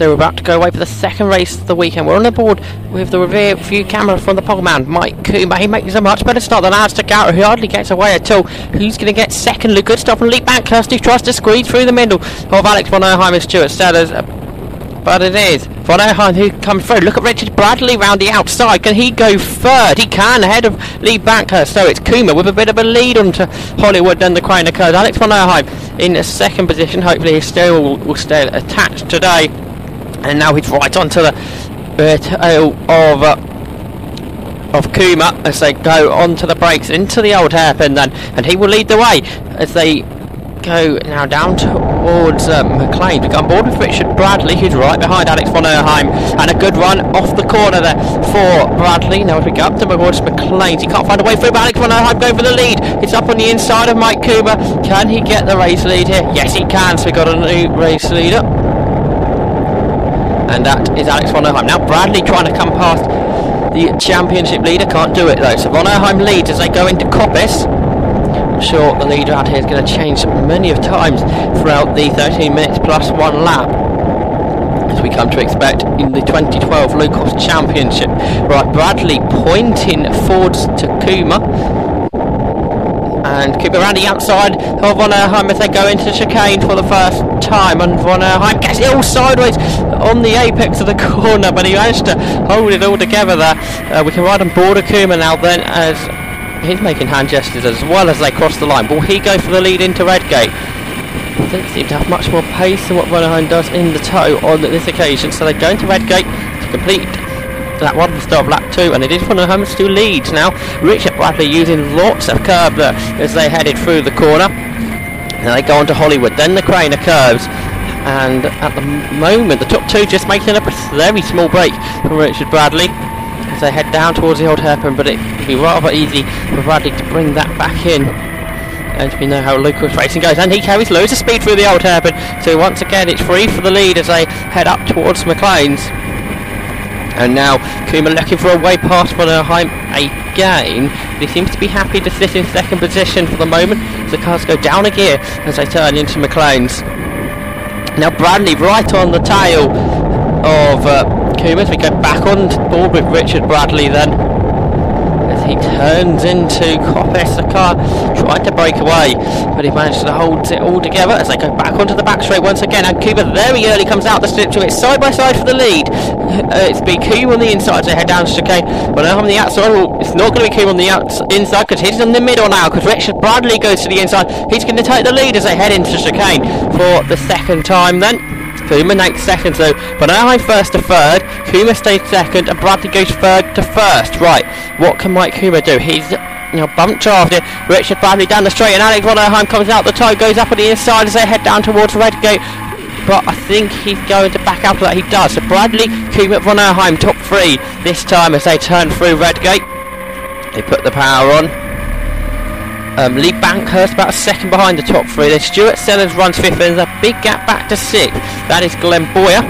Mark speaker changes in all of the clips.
Speaker 1: So we're about to go away for the second race of the weekend. We're on the board with the rear view camera from the pole man, Mike Kuma. He makes a much better start than Alistair Gowter, who hardly gets away at all. Who's going to get second? Good stop from Lee Bankhurst, who tries to squeeze through the middle of Alex von Erheim and Stuart Sellers. But it is von Erheim who comes through. Look at Richard Bradley round the outside. Can he go third? He can, ahead of Lee Bankhurst. So it's Kuma with a bit of a lead onto Hollywood. Then the crane occurs. Alex von Erheim in a second position. Hopefully his steering will stay attached today. And now he's right onto the tail of Kuma as they go onto the brakes into the old hairpin then, and he will lead the way as they go now down towards McLean. We go on board with Richard Bradley, who's right behind Alex von Erheim, and a good run off the corner there for Bradley. Now as we go up towards McLean, he can't find a way through, but Alex von Erheim going for the lead. It's up on the inside of Mike Kuma. Can he get the race lead here? Yes, he can. So we got a new race leader, and that is Alex von Erheim. Now Bradley trying to come past the championship leader, can't do it though. So von Erheim leads as they go into Coppice. I'm sure the leader out here is going to change many of times throughout the 13 minutes plus one lap, as we come to expect in the 2012 Locost Championship. Right, Bradley pointing forwards to Kuma, and Kuma around the outside of von Erheim as they go into chicane for the first time, and von Erheim gets it all sideways on the apex of the corner, but he managed to hold it all together there. We can ride on board of Kuma now then, as he's making hand gestures as well as they cross the line. Will he go for the lead into Redgate? Doesn't seem to have much more pace than what von Erheim does in the toe on this occasion, so they go into Redgate to complete that one start of lap 2, and it is von Erheim who leads now. Richard Bradley using lots of curb there as they headed through the corner. Now they go on to Hollywood, then the crane curves, and at the moment the top two just making a very small break from Richard Bradley as they head down towards the old hairpin, but it would be rather easy for Bradley to bring that back in, and we know how Locost racing goes, and he carries loads of speed through the old hairpin. So once again it's free for the lead as they head up towards McLean's. And now Kuma looking for a way past von Erheim again. He seems to be happy to sit in second position for the moment as the cars go down a gear as they turn into McLean's. Now Bradley right on the tail of Kuma as we go back on board with Richard Bradley then, as he turns into Coppice. The car tried to break away, but he managed to hold it all together as they go back onto the back straight once again, and Kuma very early comes out the strip to it side by side for the lead. It's been Kuma on the inside as they head down to chicane, but now on the outside, well, it's not going to be Kuma on the inside because he's in the middle now, because Richard Bradley goes to the inside. He's going to take the lead as they head into chicane for the second time then. Kuma makes second, so von Erheim first to third, Kuma stays second, and Bradley goes third to first. Right, what can Mike Kuma do? He's bumped after Richard Bradley down the straight, and Alex von Erheim comes out the toe, goes up on the inside as they head down towards Redgate, but I think he's going to back out of that. He does. So Bradley, Kuma, von Erheim top three this time as they turn through Redgate. They put the power on. Lee Bankhurst about a second behind the top three. Then Stuart Sellers runs fifth, and there's a big gap back to sixth. That is Glenn Boyer.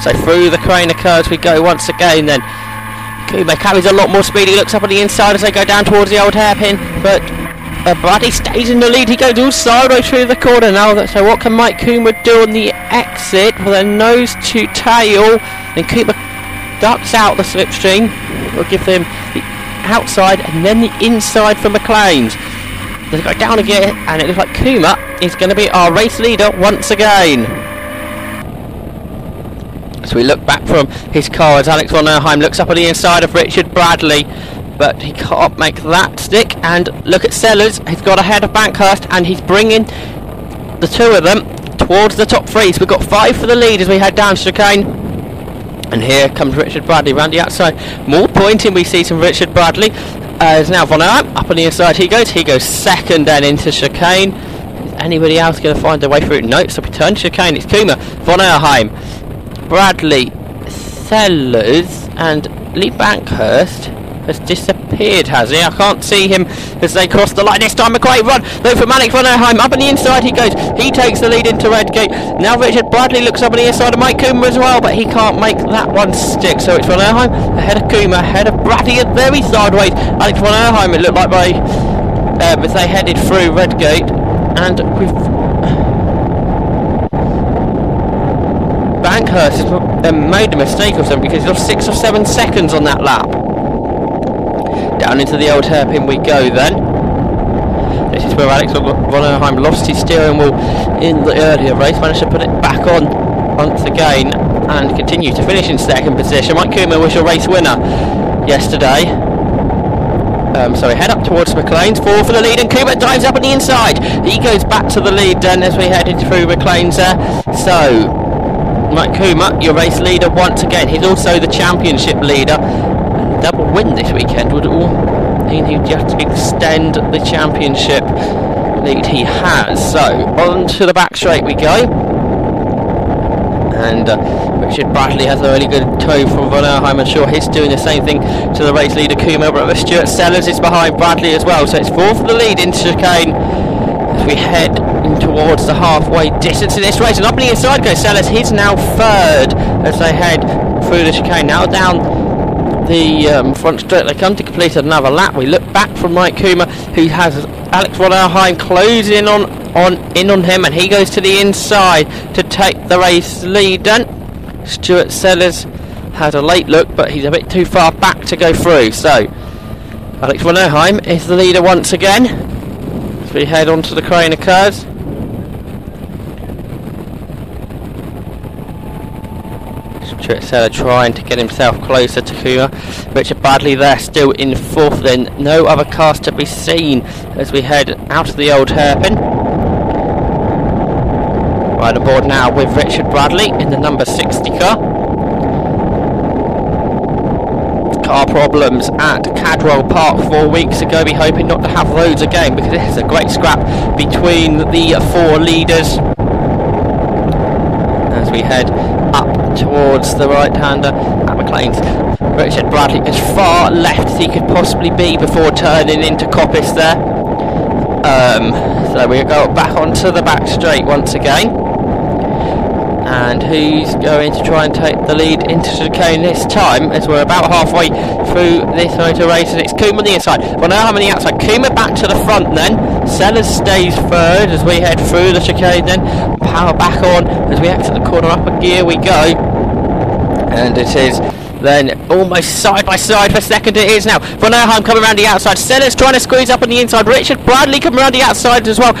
Speaker 1: So through the crane curves we go once again then. Kuma carries a lot more speed. He looks up on the inside as they go down towards the old hairpin, but Bradley stays in the lead. He goes all sideways through the corner now. So what can Mike Kuma do on the exit with a nose to tail? Then Kuma ducks out the slipstream. We'll give them the outside and then the inside for McLean's. They go down again, and it looks like Kuma is going to be our race leader once again. So we look back from his car as Alex von Erheim looks up on the inside of Richard Bradley, but he can't make that stick. And look at Sellers, he's got ahead of Bankhurst, and he's bringing the two of them towards the top three. So we've got 5 for the lead as we head down chicane. And here comes Richard Bradley round the outside. More pointing we see from Richard Bradley. As now von Erheim up on the inside he goes second then into chicane. Is anybody else going to find their way through? No, so we turn to chicane. It's Kuma, von Erheim, Bradley, Sellers, and Lee Bankhurst has disappeared, has he? I can't see him as they cross the line. This time a great run though from Alex von Erheim. Up on the inside he goes. He takes the lead into Redgate. Now Richard Bradley looks up on the inside of Mike Kuma as well, but he can't make that one stick. So it's von Erheim ahead of Kuma, ahead of Bradley, and very sideways Alex von Erheim, it looked like, as they headed through Redgate. And with Pankhurst has made a mistake or something, because he's lost 6 or 7 seconds on that lap. Down into the old hairpin we go then. This is where Alex von Erheim lost his steering wheel in the earlier race, managed to put it back on once again and continue to finish in second position. Mike Kuma was your race winner yesterday. So we head up towards McLean's, 4 for the lead, and Kuma dives up on the inside. He goes back to the lead then as we headed through McLean's there. So Mike Kuma, your race leader once again. He's also the championship leader. And a double win this weekend would all mean he'd just extend the championship lead he has. So on to the back straight we go. And Richard Bradley has a really good toe from von Erheim. I'm sure he's doing the same thing to the race leader Kuma, but Stuart Sellers is behind Bradley as well. So it's 4 for the lead into chicane as we head in towards the halfway distance in this race. And up on the inside goes Sellers. He's now third as they head through the chicane. Now down the front straight, they come to complete another lap. We look back from Mike Kuma, who has Alex von Erheim closing in on him, and he goes to the inside to take the race lead. Then Stuart Sellers has a late look, but he's a bit too far back to go through. So Alex von Erheim is the leader once again as we head onto the Crane curves. Stuart Sellers trying to get himself closer to Kuma. Richard Bradley there still in 4th, then no other cars to be seen as we head out of the old hairpin. Right aboard now with Richard Bradley in the number 60 car. Car problems at Cadwell Park 4 weeks ago. Be hoping not to have those again, because this is a great scrap between the 4 leaders as we head up towards the right-hander at McLean's. Richard Bradley as far left as he could possibly be before turning into Coppice there. So we go back onto the back straight once again. And who's going to try and take the lead into chicane this time, as we're about halfway through this motor race, and it's Kuma on the inside, von Erheim on the outside, Kuma back to the front then, Sellers stays third as we head through the chicane then, power back on as we exit the corner, up a gear we go, and it is then almost side by side for second. It is now von Erheim coming around the outside, Sellers trying to squeeze up on the inside, Richard Bradley coming around the outside as well,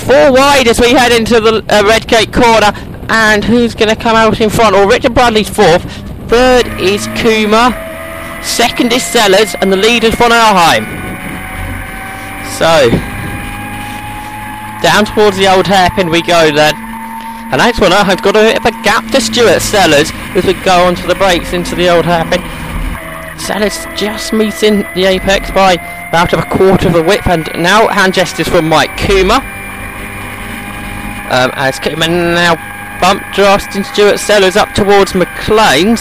Speaker 1: 4 wide as we head into the Redgate corner. And who's going to come out in front? Or Richard Bradley's 4th, 3rd is Kuma, 2nd is Sellers, and the lead is von Erheim. So down towards the old hairpin we go then, and Alex von Erheim's got a bit of a gap to Stuart Sellers as we go onto the brakes into the old hairpin. Sellers just meeting the apex by about a quarter of a width, and now hand gestures from Mike Kuma. As Kuma now bump drafting Stuart Sellers up towards McLean's.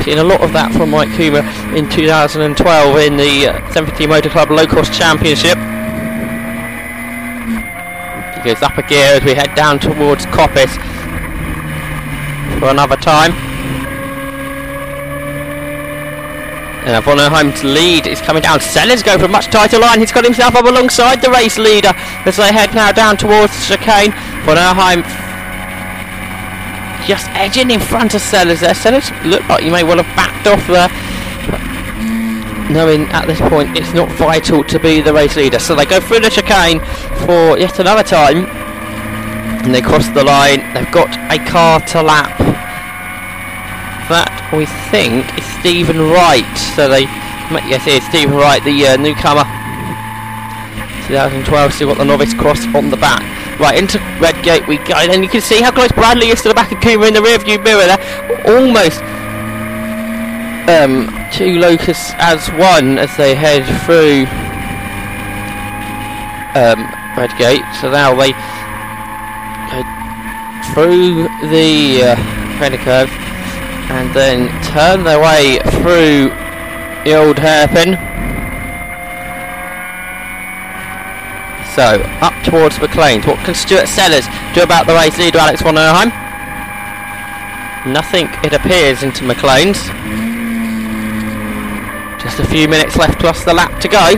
Speaker 1: Seen a lot of that from Mike Kuma in 2012 in the 70 Motor Club Locost Championship. He goes up a gear as we head down towards Coppice for another time. And von Erheim's lead is coming down. Sellers going for a much tighter line. He's got himself up alongside the race leader as they head now down towards the chicane. Von Erheim just edging in front of Sellers there. Sellers looked like you may well have backed off there, but knowing at this point it's not vital to be the race leader. So they go through the chicane for yet another time, and they cross the line. They've got a car to lap. That we think is Stephen Wright. So they, yes, it is Stephen Wright, the newcomer. 2012, still got the novice cross on the back. Right, into Redgate we go, and you can see how close Bradley is to the back of Kuma in the rear view mirror there. Almost 2 Locusts as one as they head through Redgate. So now they go through the Crane curve and then turn their way through the old hairpin. So, up towards McLean's. What can Stuart Sellers do about the race leader Alex von Erheim? Nothing, it appears, into McLean's. Just a few minutes left plus the lap to go.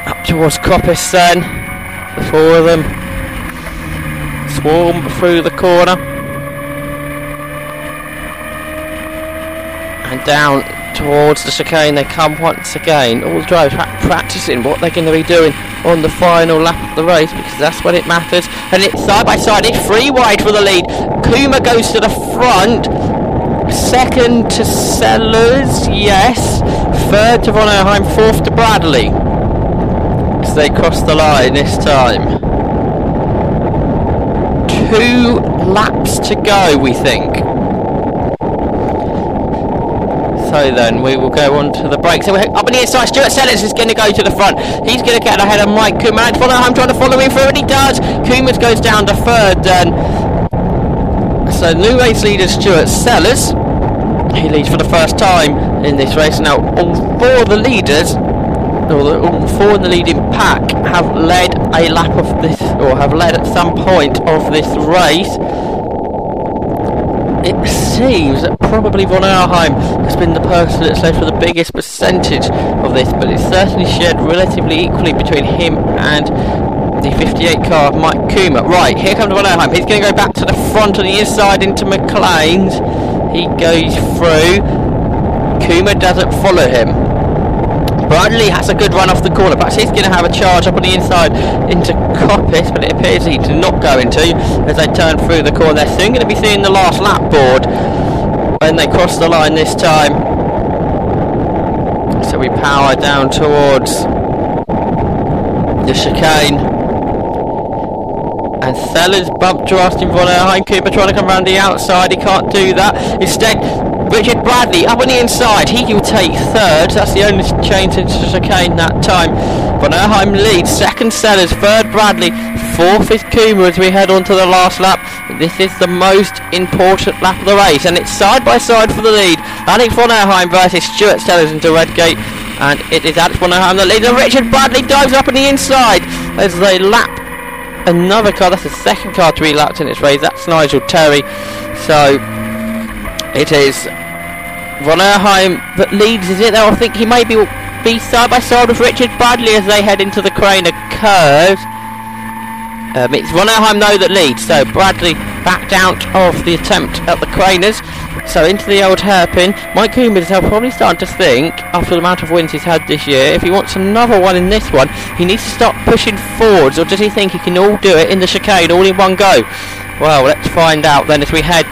Speaker 1: Up towards Coppice then, the 4 of them. swarm through the corner. And down towards the chicane they come once again. All the drivers practicing what they're going to be doing on the final lap of the race, because that's when it matters. And it's side by side, it's 3 wide for the lead. Kuma goes to the front, second to Sellers, yes, third to Von Erheim, fourth to Bradley as they cross the line this time. 2 laps to go, we think. So then we will go on to the brakes. So we're up on the inside. Stuart Sellers is going to go to the front. He's going to get ahead of Mike Kuma. And Von Erheim trying to follow him through, and he does. Kumas goes down to third then. So new race leader Stuart Sellers. He leads for the first time in this race. Now all 4 of the leaders, or all 4 in the leading pack, have led a lap of this, or have led at some point of this race. It seems that probably Von Erheim has been the person that's led for the biggest percentage of this, but it's certainly shared relatively equally between him and the 58 car of Mike Kuma. Right, here comes Von Erheim. He's going to go back to the front on the inside into McLean's. He goes through. Kuma doesn't follow him. Bradley has a good run off the corner, but he's going to have a charge up on the inside into Coppice, but it appears he did not go into as they turn through the corner. They're soon going to be seeing the last lap board when they cross the line this time. So we power down towards the chicane. And Sellers bumped to Austin Von Erheim. Cooper trying to come around the outside. He can't do that. Instead, Richard Bradley up on the inside. He will take third. That's the only change into the chicane that time. Von Erheim leads. Second Sellers. Third Bradley. Fourth is Kuma as we head on to the last lap. This is the most important lap of the race. And it's side by side for the lead. Alex Von Erheim versus Stuart Sellers into Redgate. And it is Alex Von Erheim that leads. And Richard Bradley dives up on the inside as they lap another car. That's the second car to be lapped in this race. That's Nigel Terry. So it is Von Erheim that leads, is it? I think he may be side by side with Richard Bradley as they head into the Craner curve. It's Von Erheim though that leads. So Bradley backed out of the attempt at the Craners. So into the old hairpin. Mike Coombs is probably starting to think, after the amount of wins he's had this year, if he wants another one in this one, he needs to start pushing forwards, or does he think he can all do it in the chicane all in one go? Well, let's find out then as we head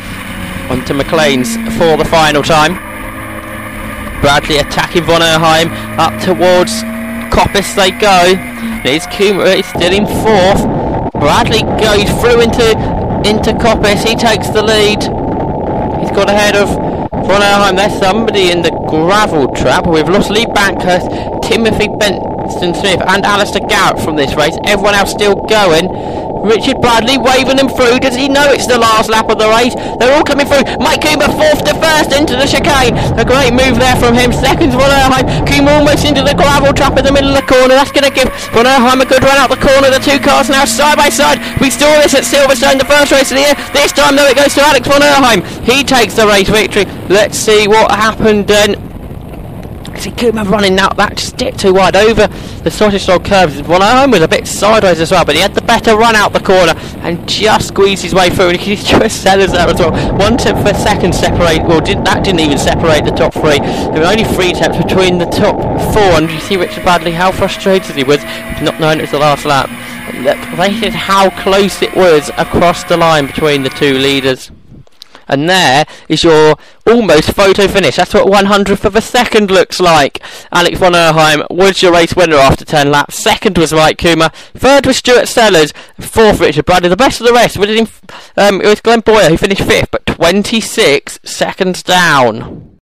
Speaker 1: onto McLean's for the final time. Bradley attacking Von Erheim up towards Coppice they go. There's Kuma, is still in fourth. Bradley goes through into Coppice. He takes the lead. He's got ahead of Von Erheim. There's somebody in the gravel trap. We've lost Lee Bankhurst, Timothy Benson Smith and Alistair Garrett from this race. Everyone else still going. Richard Bradley waving them through. Does he know it's the last lap of the race? They're all coming through. Mike Kuma fourth to first into the chicane. A great move there from him. Second Von Erheim. Kuma almost into the gravel trap in the middle of the corner. That's going to give Von Erheim a good run out the corner. The 2 cars now side by side. We saw this at Silverstone, the first race of the year. This time though it goes to Alex Von Erheim. He takes the race victory. Let's see what happened then. See Kuma running now, that just dipped too wide over the Scottish Dog curves. Von Erheim was a bit sideways as well, but he had the better run out the corner and just squeezed his way through, and he just Sellers there as well. 1 tenth per second separate, well that didn't even separate the top 3. There were only 3 tenths between the top 4, and you see Richard Bradley how frustrated he was not knowing it was the last lap. This is how close it was across the line between the 2 leaders. And there is your almost photo finish. That's what 100th of a second looks like. Alex Von Erheim was your race winner after 10 laps. Second was Mike Kuma. Third was Stuart Sellers. Fourth, Richard Bradley. The best of the rest. It was Glenn Boyer who finished 5th, but 26 seconds down.